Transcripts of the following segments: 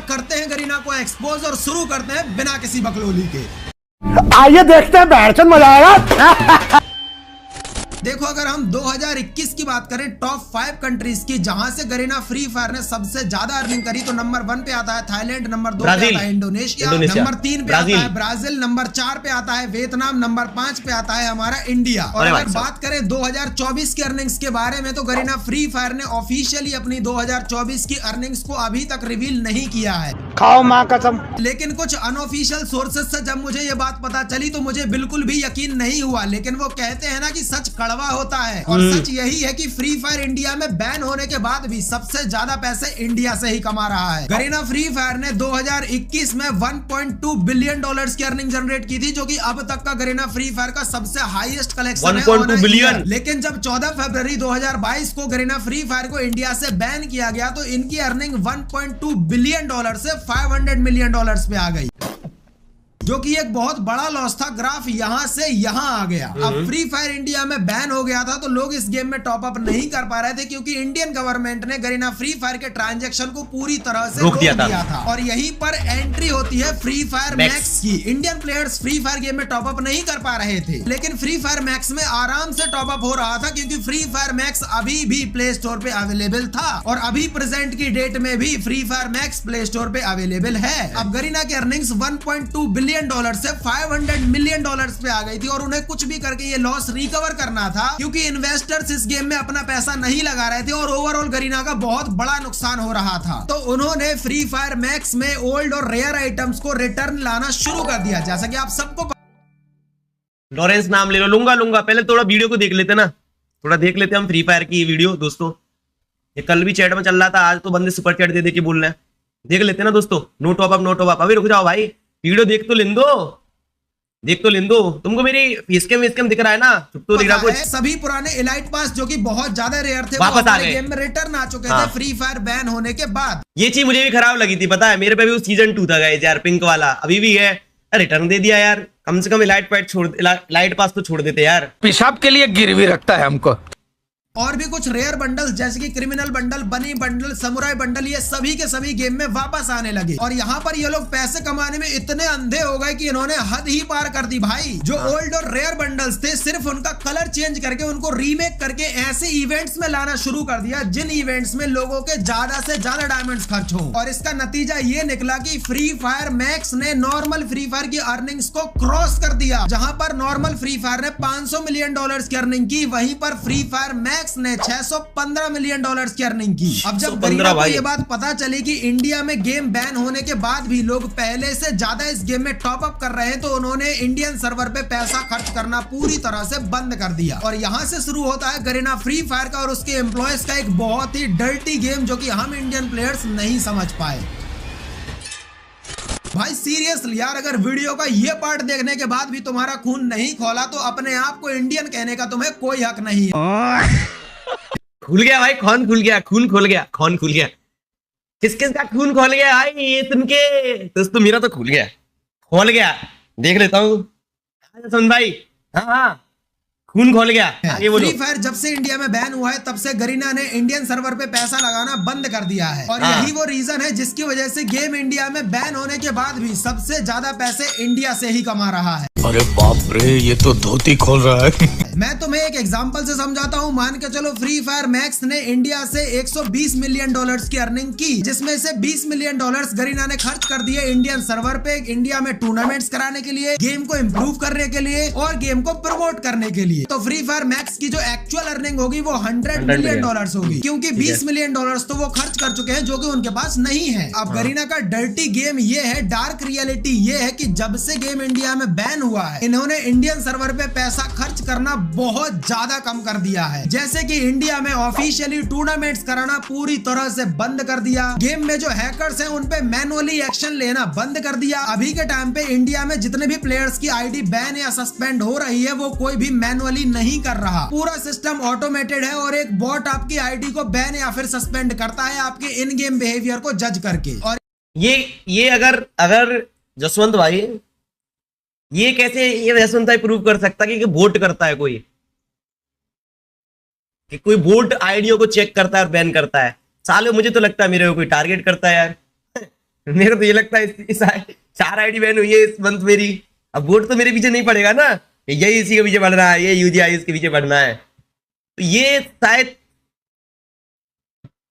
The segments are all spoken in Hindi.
करते हैं गरीना को एक्सपोज और शुरू करते हैं बिना किसी बकलोली के। आइए देखते हैं, बैठचंद मजा आएगा। देखो, अगर हम 2021 की बात करें टॉप 5 कंट्रीज की जहां से गरीना फ्री फायर ने सबसे ज्यादा अर्निंग करी, तो नंबर 1 पे आता है थाईलैंड, नंबर 2 पे आता है इंडोनेशिया, नंबर 3 पे आता है ब्राजील, नंबर 4 पे आता है वियतनाम, नंबर 5 पे आता है हमारा इंडिया। और अगर बात करें 2024 की अर्निंग्स के बारे में, तो गरीना फ्री फायर ने ऑफिशियली अपनी 2024 की अर्निंग्स को अभी तक रिवील नहीं किया है। खाओ माँ कसम। लेकिन कुछ अनऑफिशियल सोर्सेज से जब मुझे ये बात पता चली तो मुझे बिल्कुल भी यकीन नहीं हुआ। लेकिन वो कहते हैं ना कि सच कड़वा होता है, और सच यही है कि फ्री फायर इंडिया में बैन होने के बाद भी सबसे ज्यादा पैसे इंडिया से ही कमा रहा है। गरीना फ्री फायर ने 2021 में 1.2 बिलियन डॉलर्स की अर्निंग जनरेट की थी, जो कि अब तक का गरीना फ्री फायर का सबसे हाईएस्ट कलेक्शन है। 1.2 बिलियन। लेकिन जब 14 फरवरी 2022 को गरीना फ्री फायर को इंडिया से बैन किया गया तो इनकी अर्निंग 1.2 बिलियन डॉलर से 500 मिलियन डॉलर्स पे आ गई, जो कि एक बहुत बड़ा लॉस था। ग्राफ यहां से यहां आ गया। अब फ्री फायर इंडिया में बैन हो गया था तो लोग इस गेम में टॉप अप नहीं कर पा रहे थे, क्योंकि इंडियन गवर्नमेंट ने गरीना फ्री फायर के ट्रांजैक्शन को पूरी तरह से रोक दिया था। और यहीं पर एंट्री होती है फ्री फायर मैक्स की। Indian players free fire game में टॉप अप नहीं कर पा रहे थे, लेकिन फ्री फायर मैक्स में आराम से टॉप अप हो रहा था, क्योंकि फ्री फायर मैक्स अभी भी प्ले स्टोर पे अवेलेबल था, और अभी प्रेजेंट की डेट में भी free fire max play store पे अवेलेबल है। अब गरीना की अर्निंग्स 1.2 बिलियन डॉलर से 500 मिलियन डॉलर्स पे आ गई थी, और उन्हें कुछ भी करके ये लॉस रिकवर करना था, क्योंकि इन्वेस्टर्स इस गेम में अपना पैसा नहीं लगा रहे थे और ओवरऑल गरीना का बहुत बड़ा नुकसान हो रहा था। तो उन्होंने फ्री फायर मैक्स में ओल्ड और रेयर आइटम्स को रिटर्न लाना शुरू कर दिया। जैसा कि आप सबको लॉरेंस नाम ले लो, लूंगा पहले थोड़ा वीडियो को देख लेते ना, थोड़ा देख लेते हम फ्री फायर की वीडियो। दोस्तों ये कल भी चैट में चल रहा था, आज तो बंदे सुपर चैट दे दे के बोल रहे हैं। देख लेते ना दोस्तों, know top up know top up. अभी रुक जाओ भाई, वीडियो देख तो लें दो, तुमको मेरी फेसकैम दिख रहा है ना? तो दिख रहा कुछ। सभी पुराने एलाइट पास जो कि बहुत ज्यादा रेयर थे वापस आ गए, गेम में रिटर्न आ चुके थे फ्री फायर बैन होने के बाद। ये चीज मुझे भी खराब लगी थी, पता है मेरे पे भी वो सीजन 2 था गाइस यार, पिंक वाला अभी भी है, रिटर्न दे दिया यार। कम से कम लाइट पास तो छोड़ देते यार। पेशाब के लिए गिरवी रखता है हमको। और भी कुछ रेयर बंडल्स जैसे कि क्रिमिनल बंडल, बनी बंडल, समुराई बंडल, ये सभी के सभी गेम में वापस आने लगे। और यहाँ पर ये लोग पैसे कमाने में इतने अंधे हो गए कि इन्होंने हद ही पार कर दी भाई। जो ओल्ड और रेयर बंडल्स थे, सिर्फ उनका कलर चेंज करके उनको रीमेक करके ऐसे इवेंट्स में लाना शुरू कर दिया जिन इवेंट्स में लोगों के ज्यादा से ज्यादा डायमंड्स खर्च हो। और इसका नतीजा ये निकला कि फ्री फायर मैक्स ने नॉर्मल फ्री फायर की अर्निंग्स को क्रॉस कर दिया। जहां पर नॉर्मल फ्री फायर ने 500 मिलियन डॉलर्स की अर्निंग की, वहीं पर फ्री फायर मैक्स ने 615 मिलियन डॉलर्स की अर्निंग की। अब जब गरीना को ये बात पता चली कि इंडिया में गेम बैन होने के बाद भी लोग पहले से ज्यादा इस गेम में टॉप अप कर रहे हैं, तो उन्होंने इंडियन सर्वर पे पैसा खर्च करना पूरी तरह से बंद कर दिया। और यहाँ से शुरू होता है गरीना फ्री फायर का और उसके एम्प्लॉयज का एक बहुत ही डर्टी गेम, जो कि हम इंडियन प्लेयर्स नहीं समझ पाए। भाई सीरियसली यार, अगर वीडियो का ये पार्ट देखने के बाद भी तुम्हारा खून नहीं खोला तो अपने आप को इंडियन कहने का तुम्हें कोई हक नहीं है। खुल गया भाई, खून खुल गया, खून खुल गया। किस का खून खोल गया भाई? ये तुमके दोस्तों, मेरा तो खुल गया। देख लेता हूँ सुन भाई। हाँ खून खोल गया। आगे बोलो। फ्री फायर जब से इंडिया में बैन हुआ है तब से गरीना ने इंडियन सर्वर पे पैसा लगाना बंद कर दिया है, और यही वो रीजन है जिसकी वजह से गेम इंडिया में बैन होने के बाद भी सबसे ज्यादा पैसे इंडिया से ही कमा रहा है। अरे बाप रे, ये तो धोती खोल रहा है। मैं तुम्हें एक एग्जांपल से समझाता हूँ। मान के चलो फ्री फायर मैक्स ने इंडिया से 120 मिलियन डॉलर्स की अर्निंग की, जिसमें से 20 मिलियन डॉलर्स गरीना ने खर्च कर दिए इंडियन सर्वर पे, इंडिया में टूर्नामेंट्स कराने के लिए, गेम को इम्प्रूव करने के लिए और गेम को प्रमोट करने के लिए। तो फ्री फायर मैक्स की जो एक्चुअल अर्निंग होगी वो 100 मिलियन डॉलर्स होगी, क्योंकि 20 मिलियन डॉलर्स तो वो खर्च कर चुके हैं, जो कि उनके पास नहीं है। अब गरीना का डर्टी गेम ये है, डार्क रियलिटी ये है कि जब से गेम इंडिया में बैन हुआ है, इन्होंने इंडियन सर्वर पे पैसा खर्च करना बहुत ज्यादा कम कर दिया है। जैसे कि इंडिया में ऑफिशियली टूर्नामेंट्स कराना पूरी तरह से बंद कर दिया। गेम में जो हैकर्स हैं उन पे मैनुअली एक्शन लेना बंद कर दिया। अभी के टाइम पे इंडिया में जितने भी प्लेयर्स की आईडी बैन या सस्पेंड हो रही है, वो कोई भी मैनुअली नहीं कर रहा। पूरा सिस्टम ऑटोमेटेड है और एक बॉट आपकी आईडी को बैन या फिर सस्पेंड करता है आपके इन गेम बिहेवियर को जज करके। और ये अगर जसवंत भाई, ये कैसे ये जसवंत भाई प्रूव कर सकता कि वोट करता है कोई, कि कोई वोट आईडियो को चेक करता है और बैन करता है? साले मुझे तो लगता है मेरे को कोई टारगेट करता है यार। मेरे को तो ये लगता है 4 आईडी बैन हुई है इस मंथ मेरी। अब वोट तो मेरे पीछे नहीं पड़ेगा ना, यही इसी के पीछे पड़ना है, ये यूजीआई के पीछे पड़ना है। तो ये शायद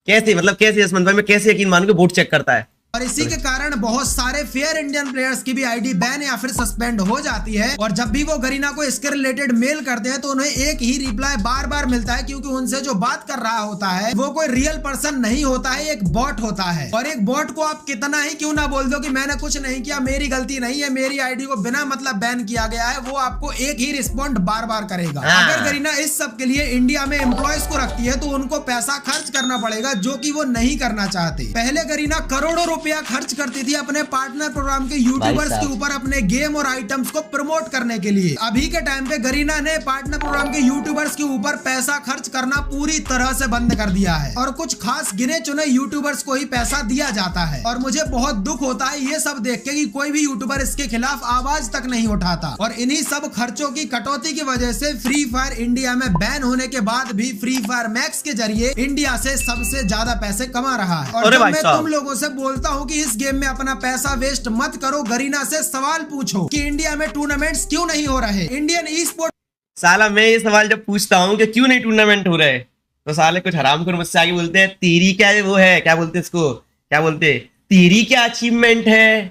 कैसे, मतलब कैसे इस मंथ में कैसे यकीन मानूं कि वोट चेक करता है। और इसी के कारण बहुत सारे फेयर इंडियन प्लेयर्स की भी आईडी बैन या फिर सस्पेंड हो जाती है। और जब भी वो गरीना को इसके रिलेटेड मेल करते हैं तो उन्हें एक ही रिप्लाई बार बार मिलता है, क्योंकि उनसे जो बात कर रहा होता है वो कोई रियल पर्सन नहीं होता है, एक बॉट होता है। और एक बॉट को आप कितना ही क्यों ना बोल दो कि मैंने कुछ नहीं किया, मेरी गलती नहीं है, मेरी आईडी को बिना मतलब बैन किया गया है, वो आपको एक ही रिस्पॉन्ड बार बार करेगा। अगर गरीना इस सब के लिए इंडिया में एम्प्लॉयज को रखती है तो उनको पैसा खर्च करना पड़ेगा, जो कि वो नहीं करना चाहते। पहले गरीना करोड़ों रुपया खर्च करती थी अपने पार्टनर प्रोग्राम के यूट्यूबर्स के ऊपर अपने गेम और आइटम्स को प्रमोट करने के लिए। अभी के टाइम पे गरीना ने पार्टनर प्रोग्राम के यूट्यूबर्स के ऊपर पैसा खर्च करना पूरी तरह से बंद कर दिया है और कुछ खास गिने चुने यूट्यूबर्स को ही पैसा दिया जाता है। और मुझे बहुत दुख होता है ये सब देख के कि कोई भी यूट्यूबर इसके खिलाफ आवाज तक नहीं उठाता। और इन्हीं सब खर्चों की कटौती की वजह से फ्री फायर इंडिया में बैन होने के बाद भी फ्री फायर मैक्स के जरिए इंडिया से सबसे ज्यादा पैसे कमा रहा है। और जब मैं तुम लोगों से बोलता हूँ कि इस गेम में अपना पैसा वेस्ट मत करो, गरीना से सवाल पूछो कि इंडिया में टूर्नामेंट्स क्यों नहीं हो रहे। इंडियन ई स्पोर्ट साला मैं ये सवाल जब पूछता हूँ कि क्यों नहीं टूर्नामेंट हो रहे, तो साले कुछ हराम कर मुझसे आगे बोलते हैं तेरी क्या वो है, क्या बोलते इसको, क्या बोलते तेरी क्या अचीवमेंट है,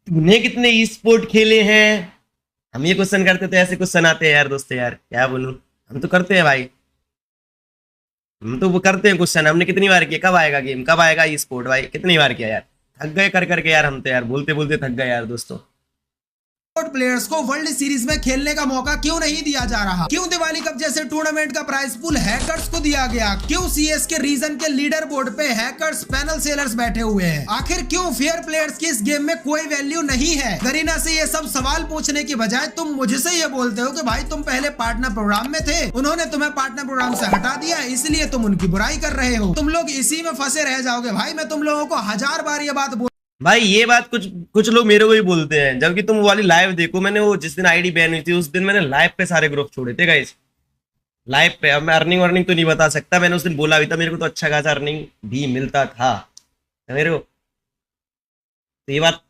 तूने कितने ई स्पोर्ट खेले हैं। हम ये क्वेश्चन करते तो ऐसे क्वेश्चन आते हैं यार दोस्तों, यार क्या बोलूं, हम तो करते हैं भाई, हम तो वो करते हैं क्वेश्चन। हमने कितनी बार किया, कब आएगा गेम, कब आएगा ई स्पोर्ट, भाई कितनी बार किया यार, थक गए कर करके यार, हम तो यार बोलते बोलते थक गए यार दोस्तों। प्लेयर्स को वर्ल्ड सीरीज में खेलने का मौका क्यों नहीं दिया जा रहा, क्यों दिवाली कप जैसे टूर्नामेंट का प्राइस पूल हैकर्स को दिया गया, क्यों सीएस के रीजन के लीडर बोर्ड पे हैकर्स पैनल सेलर्स बैठे हुए हैं, आखिर क्यों फेयर प्लेयर्स की इस गेम में कोई वैल्यू नहीं है। गरीना से ये सब सवाल पूछने की बजाय तुम मुझसे ये बोलते हो कि भाई तुम पहले पार्टनर प्रोग्राम में थे, उन्होंने तुम्हें पार्टनर प्रोग्राम से हटा दिया, इसलिए तुम उनकी बुराई कर रहे हो। तुम लोग इसी में फंसे रह जाओगे भाई। मैं तुम लोगों को 1000 बार ये बात भाई, ये बात कुछ लोग मेरे को ही बोलते हैं, जबकि तुम वो वाली लाइव देखो। मैंने वो जिस दिन आईडी बैन हुई थी उस दिन मैंने लाइव पे सारे ग्रुप छोड़े थे गाइस, लाइव पे। अब मैं अर्निंग तो नहीं बता सकता, मैंने उस दिन बोला भी था, मेरे को तो अच्छा खासा अर्निंग भी मिलता था मेरे को। तो ये बात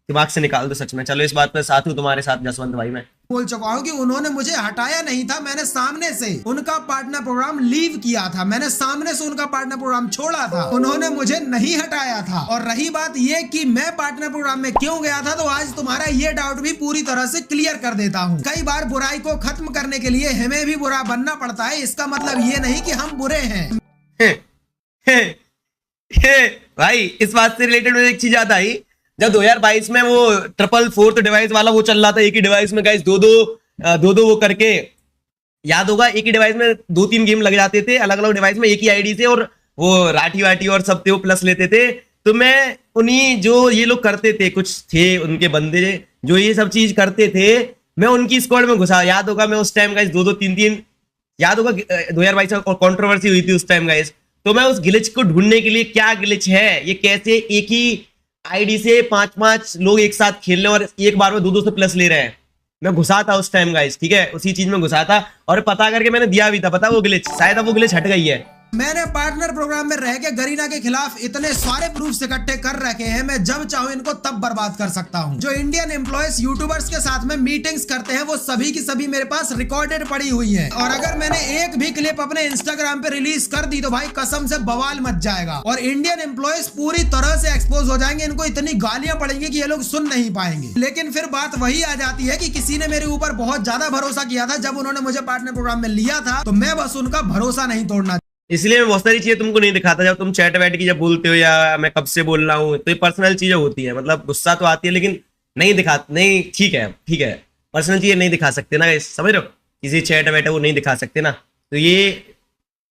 दिमाग से निकाल दो सच में। चलो इस बात पे साथ हूँ तुम्हारे साथ जसवंत भाई, मैं बोल चुका हूँ कि उन्होंने मुझे हटाया नहीं था, मैंने सामने से उनका पार्टनर प्रोग्राम लीव किया था, मैंने सामने से उनका पार्टनर प्रोग्राम छोड़ा था, उन्होंने मुझे नहीं हटाया था। और रही बात ये कि मैं पार्टनर प्रोग्राम में क्यों गया था, तो आज तुम्हारा ये डाउट भी पूरी तरह से क्लियर कर देता हूँ। कई बार बुराई को खत्म करने के लिए हमें भी बुरा बनना पड़ता है, इसका मतलब ये नहीं कि हम बुरे हैं। भाई इस बात से रिलेटेड मुझे एक चीज याद आई, जब 2022 में वो 444 डिवाइस वाला वो चल रहा था, एक ही डिवाइस में गाइस दो वो करके, याद होगा, एक ही डिवाइस में 2-3 गेम लग जाते थे अलग अलग डिवाइस में एक ही आईडी से, और वो राठी वाटी और सब थे वो प्लस लेते थे। तो मैं उन्हीं जो ये लोग करते थे, कुछ थे उनके बंदे जो ये सब चीज करते थे, मैं उनकी स्क्वाड में घुसा। याद होगा मैं उस टाइम गाइस 2-2, 3-3, याद होगा 2022 में कंट्रोवर्सी हुई थी उस टाइम गाइस। तो मैं उस ग्लिच को ढूंढने के लिए, क्या ग्लिच है ये, कैसे एक ही आईडी से 5-5 लोग एक साथ खेल रहे हैं और एक बार में 2-2 से प्लस ले रहे हैं, मैं घुसा था उस टाइम गाइस, ठीक है, उसी चीज में घुसा था और पता करके मैंने दिया भी था, पता वो ग्लिच, शायद अब वो ग्लिच हट गई है। मैंने पार्टनर प्रोग्राम में रह के गरीना के खिलाफ इतने सारे प्रूफ्स इकट्ठे कर रखे हैं, मैं जब चाहूं इनको तब बर्बाद कर सकता हूं। जो इंडियन एम्प्लॉयज यूट्यूबर्स के साथ में मीटिंग्स करते हैं वो सभी की सभी मेरे पास रिकॉर्डेड पड़ी हुई हैं। और अगर मैंने एक भी क्लिप अपने इंस्टाग्राम पे रिलीज कर दी तो भाई कसम से बवाल मच जाएगा और इंडियन एम्प्लॉयज पूरी तरह से एक्सपोज हो जाएंगे। इनको इतनी गालियां पड़ेंगी कि ये लोग सुन नहीं पाएंगे। लेकिन फिर बात वही आ जाती है कि किसी ने मेरे ऊपर बहुत ज्यादा भरोसा किया था, जब उन्होंने मुझे पार्टनर प्रोग्राम में लिया था तो मैं बस उनका भरोसा नहीं तोड़ना, इसलिए मैं बहुत सारी चीजें तुमको नहीं दिखाता। जब तुम चैट वैट की जब बोलते हो या मैं कब से बोल रहा हूँ, तो ये पर्सनल चीजें होती है, मतलब गुस्सा तो आती है लेकिन नहीं दिखाते, नहीं ठीक है, पर्सनल चीजें नहीं दिखा सकते ना, समझ रहे हो, किसी चैट वैट है वो नहीं दिखा सकते ना, तो ये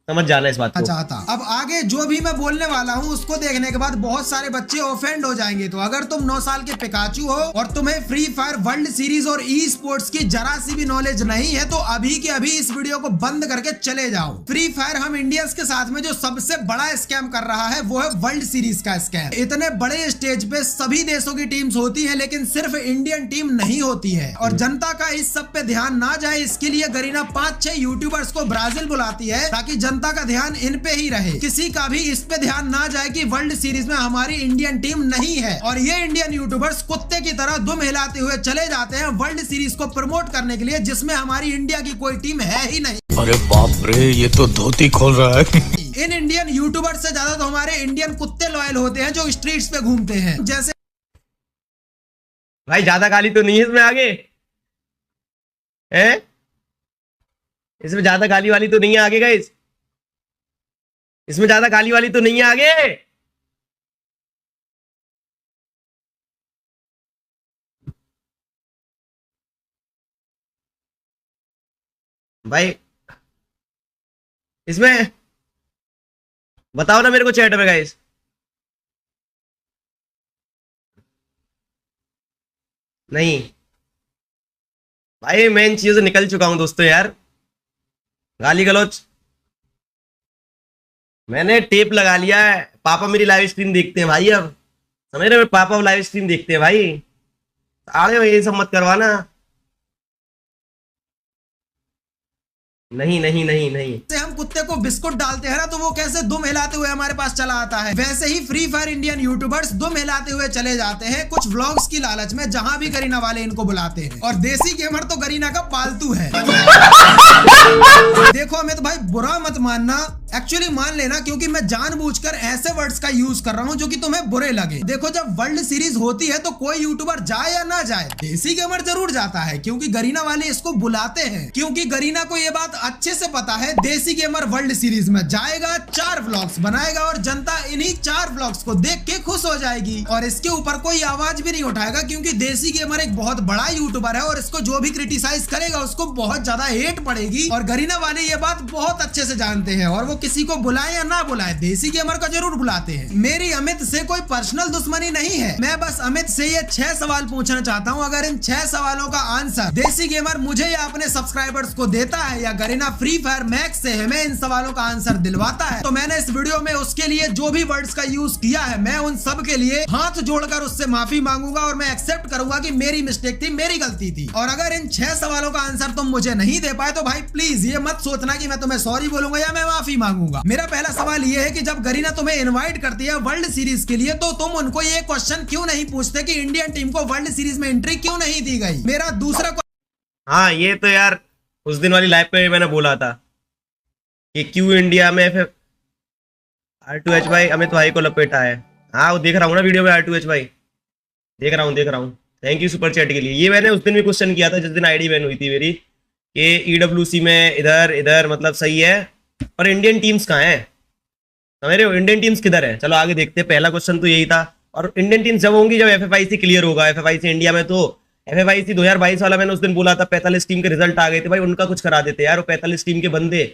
समझ जाना इस बात को। चाहता अब आगे जो भी मैं बोलने वाला हूँ उसको देखने के बाद बहुत सारे बच्चे ऑफेंड हो जाएंगे। तो अगर तुम 9 साल के पिकाचू हो और तुम्हें फ्री फायर वर्ल्ड सीरीज और ई स्पोर्ट्स की जरा सी भी नॉलेज नहीं है तो अभी के अभी इस वीडियो को बंद करके चले जाओ। फ्री फायर हम इंडियंस के साथ में जो सबसे बड़ा स्कैम कर रहा है वो है वर्ल्ड सीरीज का स्कैम। इतने बड़े स्टेज पे सभी देशों की टीम्स होती है लेकिन सिर्फ इंडियन टीम नहीं होती है और जनता का इस सब पे ध्यान ना जाए इसके लिए गरीना 5-6 यूट्यूबर्स को ब्राजील बुलाती है ताकि जनता का ध्यान इन पे ही रहे। किसी किसी का भी इस पे ध्यान ना जाए कि वर्ल्ड सीरीज में हमारी इंडियन टीम नहीं है और ये इंडियन यूट्यूबर्स कुत्ते की तरह दुम हिलाते हुए चले जाते हैं वर्ल्ड सीरीज को प्रमोट करने के लिए, जिसमें हमारी इंडिया की कोई टीम है ही नहीं। अरे बाप रे, ये तो धोती खोल रहा है। इन इंडियन यूट्यूबर्स से ज्यादा तो हमारे इंडियन कुत्ते लॉयल होते हैं जो स्ट्रीट्स पे घूमते हैं। जैसे भाई ज्यादा गाली तो नहीं है इसमें आगे है? इसमें ज्यादा गाली वाली तो नहीं है आगे गाइस, इसमें ज्यादा गाली वाली तो नहीं है आगे। भाई इसमें बताओ ना मेरे को चैट में गाइस। नहीं भाई मैं इन चीजों से निकल चुका हूं दोस्तों यार, गाली गलौज मैंने टेप लगा लिया है। पापा मेरी लाइव स्ट्रीम देखते हैं भाई, अब समझ रहे हो, पापा लाइव स्ट्रीम देखते हैं भाई। आगे ये सब मत करवाना। नहीं नहीं नहीं नहीं, हम कुत्ते को बिस्कुट डालते हैं ना तो वो कैसे दुम हिलाते हुए हमारे पास चला आता है, वैसे ही फ्री फायर इंडियन यूट्यूबर्स दुम हिलाते हुए चले जाते हैं कुछ व्लॉग्स की लालच में, जहां भी गरीना वाले इनको बुलाते हैं। और देसी गेमर तो गरीना का पालतू है। देखो अमित भाई बुरा मत मानना, एक्चुअली मान लेना, क्योंकि मैं जानबूझकर ऐसे वर्ड्स का यूज कर रहा हूं जो कि तुम्हें बुरे लगे। देखो जब वर्ल्ड सीरीज होती है तो कोई यूट्यूबर जाए या ना जाए, देसी गेमर जरूर जाता है, क्योंकि गरीना वाले इसको बुलाते हैं, क्योंकि गरीना को ये बात अच्छे से पता है देसी गेमर वर्ल्ड सीरीज में जाएगा, 4 व्लॉग्स बनाएगा और जनता इन्हीं 4 व्लॉग्स को देख के खुश हो जाएगी और इसके ऊपर कोई आवाज भी नहीं उठाएगा, क्योंकि देसी गेमर एक बहुत बड़ा यूट्यूबर है और इसको जो भी क्रिटिसाइज करेगा उसको बहुत ज्यादा हेट पड़ेगी। और गरीना वाले ये बात बहुत अच्छे से जानते हैं और वो किसी को बुलाए या ना बुलाए देसी गेमर को जरूर बुलाते हैं। मेरी अमित से कोई पर्सनल दुश्मनी नहीं है, मैं बस अमित से ये 6 सवाल पूछना चाहता हूँ। अगर इन 6 सवालों का आंसर देसी गेमर मुझे या अपने सब्सक्राइबर्स को देता है या गरीना फ्री फायर मैक्स से हमें इन सवालों का आंसर दिलवाता है, तो मैंने इस वीडियो में उसके लिए जो भी वर्ड्स का यूज किया है मैं उन सब के लिए हाथ जोड़कर उससे माफी मांगूंगा और मैं एक्सेप्ट करूंगा कि मेरी मिस्टेक थी, मेरी गलती थी। और अगर इन 6 सवालों का आंसर तुम मुझे नहीं दे पाए तो भाई प्लीज ये मत सोचना कि मैं तुम्हें सॉरी बोलूंगा या मैं माफी मांगूंगा। मेरा पहला सवाल ये है कि जब गरीना तुम्हें इनवाइट करती है वर्ल्ड सीरीज के लिए तो तुम उनको ये क्वेश्चन क्यों नहीं पूछते कि इंडियन टीम को वर्ल्ड सीरीज में एंट्री क्यों नहीं दी गई। मेरा दूसरा हाँ ये तो यार उस दिन वाली लाइव पे मैंने बोला था कि क्यों इंडिया में फिर R2H भाई अमित भाई को लपेटा है। हाँ वो देख रहा हूँ ना वीडियो में R2H भाई, देख रहा हूँ। थैंक यू सुपर चैट के लिए। ये मैंने उस दिन भी क्वेश्चन किया था जिस दिन आईडी बैन हुई थी मेरी कि EWC में इधर मतलब सही है और इंडियन टीम्स कहाँ है, समझ रहे हो, इंडियन टीम्स किधर है। चलो आगे देखते हैं, पहला क्वेश्चन तो यही था। और इंडियन टीम्स जब होंगी जब FFIC क्लियर होगा, FFIC इंडिया में। तो FFIC 2022 वाला मैंने उस दिन बोला था 45 टीम के रिजल्ट आ गए थे भाई, उनका कुछ करा देते यार। वो 45 टीम के बंदे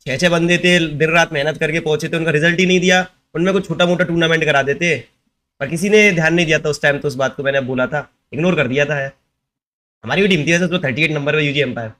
6 बंदे थे, दिन रात मेहनत करके पहुंचे थे, उनका रिजल्ट ही नहीं दिया, उनमें कुछ छोटा मोटा टूर्नामेंट करा देते, पर किसी ने ध्यान नहीं दिया था उस टाइम। तो उस बात को मैंने बोला था, इग्नोर कर दिया था। हमारी भी टीम थी वैसे, 38 नंबर पे UG एम्पायर।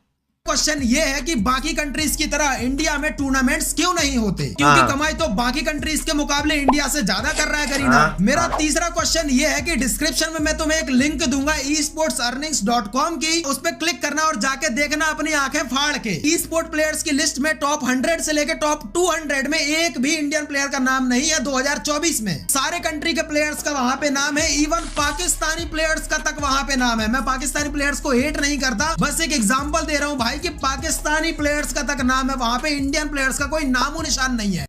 क्वेश्चन ये है कि बाकी कंट्रीज की तरह इंडिया में टूर्नामेंट्स क्यों नहीं होते, क्योंकि कमाई तो बाकी कंट्रीज के मुकाबले इंडिया से ज्यादा कर रहा है गरीना। मेरा तीसरा क्वेश्चन ये है कि डिस्क्रिप्शन में मैं तुम्हें एक लिंक दूंगा esportsearnings.com की, उस पर क्लिक करना और जाके देखना अपनी आंखें फाड़ के। ई स्पोर्ट प्लेयर्स की लिस्ट में टॉप 100 से लेकर टॉप 200 में एक भी इंडियन प्लेयर का नाम नहीं है 2024 में। सारे कंट्री के प्लेयर्स का वहां पे नाम है, इवन पाकिस्तानी प्लेयर्स का तक वहां पे नाम है। मैं पाकिस्तानी प्लेयर्स को हेट नहीं करता, बस एक एग्जांपल दे रहा हूं भाई कि पाकिस्तानी प्लेयर्स का तक नाम है वहां पे, इंडियन प्लेयर्स का कोई नामो निशान नहीं है।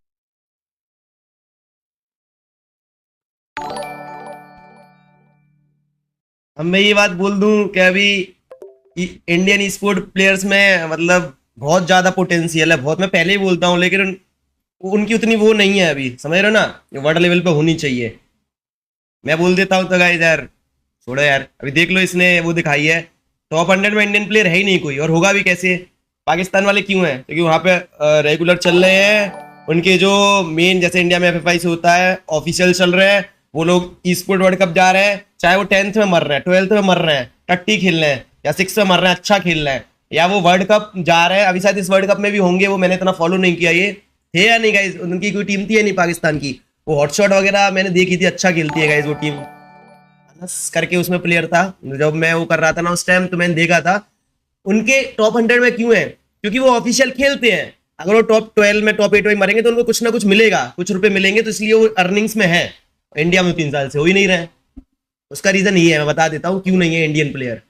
अब मैं ये बात बोल दूं कि अभी इंडियन स्पोर्ट प्लेयर्स में मतलब बहुत ज्यादा पोटेंशियल है, बहुत, मैं पहले ही बोलता हूं, लेकिन उनकी उतनी वो नहीं है अभी, समझ रहे हो ना, वर्ल्ड लेवल पे होनी चाहिए। मैं बोल देता हूं तो गाइस यार छोड़ो यार, अभी देख लो इसने वो दिखाई है, टॉप 100 में इंडियन प्लेयर है ही नहीं कोई, और होगा भी कैसे। पाकिस्तान वाले क्यों हैं, क्योंकि वहां पे रेगुलर चल रहे हैं उनके जो मेन, जैसे इंडिया में FFI से होता है ऑफिशियल चल रहे हैं, वो लोग ई स्पोर्ट वर्ल्ड कप जा रहे हैं, चाहे वो 10th में मर रहे हैं, 12th में मर रहे हैं, टट्टी खेल रहे हैं, या 6th में मर रहे हैं, अच्छा खेल रहे हैं, या वो वर्ल्ड कप जा रहे हैं। अभी शायद इस वर्ल्ड कप में भी होंगे, वो मैंने इतना फॉलो नहीं किया, ये थे या नहीं गाइज, उनकी कोई टीम थी या नहीं पाकिस्तान की, वो हॉटशॉट वगैरह मैंने देखी थी, अच्छा खेलती है गाइज वो टीम करके, उसमें प्लेयर था जब मैं वो कर रहा था ना उस टाइम, तो मैंने देखा था। उनके टॉप 100 में क्यों है, क्योंकि वो ऑफिशियल खेलते हैं, अगर वो टॉप 12 में टॉप 8 में मरेंगे तो उनको कुछ ना कुछ मिलेगा, कुछ रुपए मिलेंगे, तो इसलिए वो अर्निंग्स में है। इंडिया में 3 साल से हो ही नहीं रहे। उसका रीजन ये है, मैं बता देता हूँ क्यों नहीं है इंडियन प्लेयर।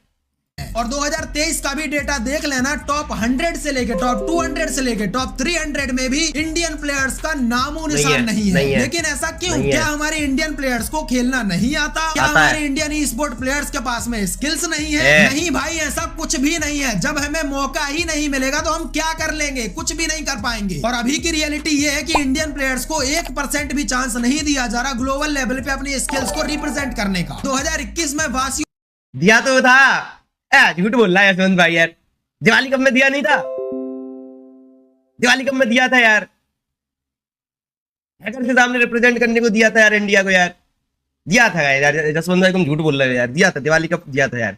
और 2023 का भी डेटा देख लेना, टॉप 100 से लेके टॉप 200 से लेके टॉप 300 में भी इंडियन प्लेयर्स का नामो निशान नहीं है। लेकिन ऐसा क्यों? क्या हमारे इंडियन प्लेयर्स को खेलना नहीं आता? क्या हमारे इंडियन ई स्पोर्ट प्लेयर्स के पास में स्किल्स नहीं है? नहीं भाई, ऐसा कुछ भी नहीं है। जब हमें मौका ही नहीं मिलेगा तो हम क्या कर लेंगे? कुछ भी नहीं कर पाएंगे। और अभी की रियलिटी ये है कि इंडियन प्लेयर्स को 1% भी चांस नहीं दिया जा रहा ग्लोबल लेवल पे अपनी स्किल्स को रिप्रेजेंट करने का। 2021 में वासियों दिया तो था, झूठ बोल रहा है यशवंत भाई यार। दिवाली कब में दिया नहीं था? दिवाली कब में दिया था यार? हैकर के सामने रिप्रेजेंट करने को दिया था यार इंडिया को यार। दिया था यार यशवंत भाई, तुम झूठ बोल रहे हो यार। दिया था, दिवाली कब दिया था यार।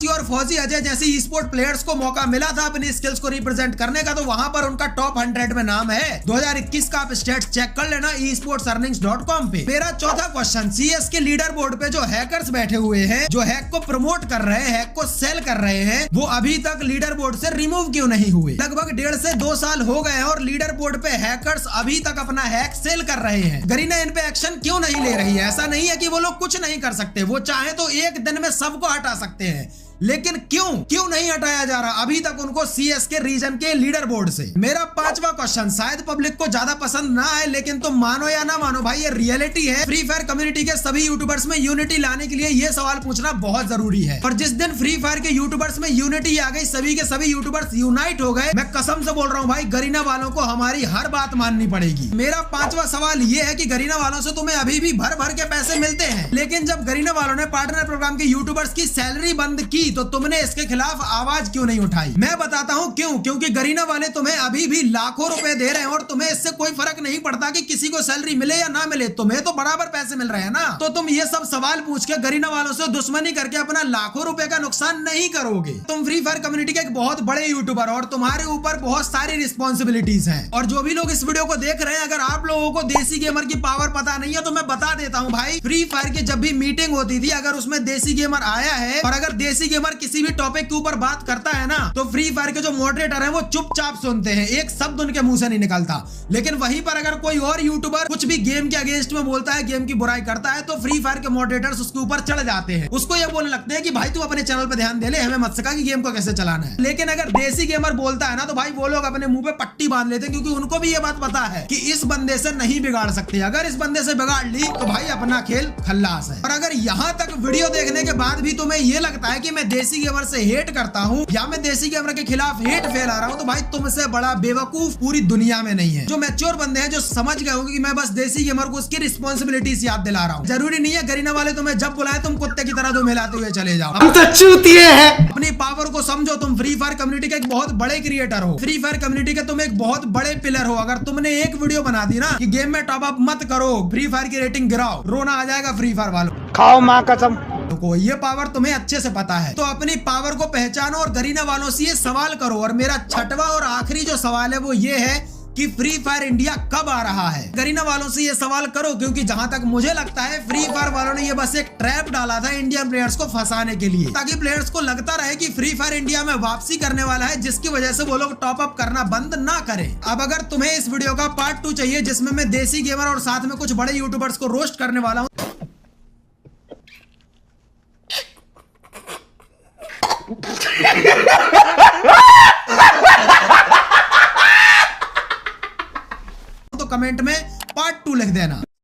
और फौजी अजय जैसे ई स्पोर्ट प्लेयर्स को मौका मिला था अपनी स्किल्स को रिप्रेजेंट करने का, तो वहां पर उनका टॉप 100 में नाम है। 2021 का आप स्टेट्स चेक कर लेना esportsEarnings.com पे। मेरा चौथा क्वेश्चन, सीएस के लीडर बोर्ड पे जो हैकर्स बैठे हुए हैं, जो हैक को प्रमोट कर रहे हैं, हैक को सेल कर रहे हैं, वो अभी तक लीडर बोर्ड से रिमूव क्यों नहीं हुए? लगभग 1.5 से 2 साल हो गए हैं और लीडर बोर्ड पे हैकर्स अभी तक अपना हैक सेल कर रहे हैं। गरीना इन पे एक्शन क्यों नहीं ले रही है? ऐसा नहीं है कि वो लोग कुछ नहीं कर सकते, वो चाहे तो एक दिन में सबको हटा सकते हैं, लेकिन क्यों नहीं हटाया जा रहा अभी तक उनको सीएस के रीजन के लीडर बोर्ड से? मेरा 5वां क्वेश्चन, शायद पब्लिक को ज्यादा पसंद ना आए, लेकिन तुम मानो या ना मानो भाई, ये रियलिटी है। फ्री फायर कम्युनिटी के सभी यूट्यूबर्स में यूनिटी लाने के लिए ये सवाल पूछना बहुत जरूरी है। और जिस दिन फ्री फायर के यूट्यूबर्स में यूनिटी आ गई, सभी के सभी यूट्यूबर्स यूनाइट हो गए, मैं कसम से बोल रहा हूँ भाई, गरीना वालों को हमारी हर बात माननी पड़ेगी। मेरा 5वां सवाल ये है कि गरीना वालों से तुम्हें अभी भी भर भर के पैसे मिलते हैं, लेकिन जब गरीना वालों ने पार्टनर प्रोग्राम के यूट्यूबर्स की सैलरी बंद की तो तुमने इसके खिलाफ आवाज क्यों नहीं उठाई? मैं बताता हूं क्यों। क्योंकि गरीना वाले तुम्हें अभी भी लाखों रुपए दे रहे हैं और तुम्हें इससे कोई फर्क नहीं पड़ता कि किसी को सैलरी मिले या ना मिले, तुम्हें तो बराबर पैसे मिल रहे हैं ना। तो तुम ये सब सवाल पूछ के गरीना वालों से दुश्मनी करके अपना लाखों रुपए का नुकसान नहीं करोगे। तुम फ्री फायर कम्युनिटी के एक बहुत बड़े यूट्यूबर और तुम्हारे ऊपर बहुत सारी रिस्पॉन्सिबिलिटीज है। और जो भी लोग इस वीडियो को देख रहे हैं, अगर आप लोगों को देसी गेमर की पावर पता नहीं है तो मैं बता देता हूँ भाई। फ्री फायर की जब भी मीटिंग होती थी, अगर उसमें देसी गेमर आया है और अगर देसी गेमर किसी भी टॉपिक के ऊपर बात करता है ना, तो फ्री फायर के जो मॉडरेटर हैं वो चुपचाप सुनते हैं, एक शब्द उनके मुंह से नहीं निकलता। लेकिन वहीं पर अगर कोई और यूट्यूबर कुछ भी गेम के अगेंस्ट में बोलता है, गेम की बुराई करता है, तो फ्री फायर के मॉडरेटर्स उसके ऊपर चढ़ जाते हैं, उसको ये बोलने लगते हैं कि भाई तू अपने चैनल पे ध्यान दे ले, हमें मत सिखा कि गेम को कैसे चलाना है। लेकिन अगर देसी गेमर बोलता है ना, तो भाई वो लोग अपने मुंह पे पट्टी बांध लेते हैं, क्योंकि उनको भी ये बात पता है कि इस बंदे से नहीं बिगाड़ सकते। अगर इस बंदे से बिगाड़ ली तो भाई अपना खेल खल्लास है। और अगर यहाँ तक वीडियो देखने के बाद भी तुम्हें ये लगता है कि मैं देसी गेमर से हेट करता हूँ या मैं देसी गेमर के खिलाफ हेट फैला रहा हूँ, तो भाई तुमसे बड़ा बेवकूफ पूरी दुनिया में नहीं है। जो मैच्योर बंदे हैं, जो समझ गए होंगे कि मैं बस देसी गेमर को उसकी रिस्पॉन्सिबिलिटीज याद दिला रहा हूँ। जरूरी नहीं है गरीना वाले तुम्हें जब बुलाए तुम कुत्ते की तरह दो मिलाते हुए चले जाओ। हम तो चूतिए हैं। अपनी पावर को समझो। तुम फ्री फायर कम्युनिटी के एक बहुत बड़े क्रिएटर हो, फ्री फायर कम्युनिटी के तुम एक बहुत बड़े पिलर हो। अगर तुमने एक वीडियो बना दी ना कि गेम में टॉप अप मत करो, फ्री फायर की रेटिंग गिराओ, रोना आ जाएगा फ्री फायर वालों खाओ माँ कसम को। ये पावर तुम्हें अच्छे से पता है, तो अपनी पावर को पहचानो और गरीना वालों से ये सवाल करो। और मेरा 6वां और आखिरी जो सवाल है वो ये है कि फ्री फायर इंडिया कब आ रहा है? गरीना वालों से ये सवाल करो, क्योंकि जहां तक मुझे लगता है फ्री फायर वालों ने ये बस एक ट्रैप डाला था इंडियन प्लेयर्स को फंसाने के लिए, ताकि प्लेयर्स को लगता रहे कि फ्री फायर इंडिया में वापसी करने वाला है, जिसकी वजह से वो लोग टॉप अप करना बंद ना करें। अब अगर तुम्हें इस वीडियो का पार्ट 2 चाहिए, जिसमें मैं देसी गेमर और साथ में कुछ बड़े यूट्यूबर्स को रोस्ट करने वाला हूँ,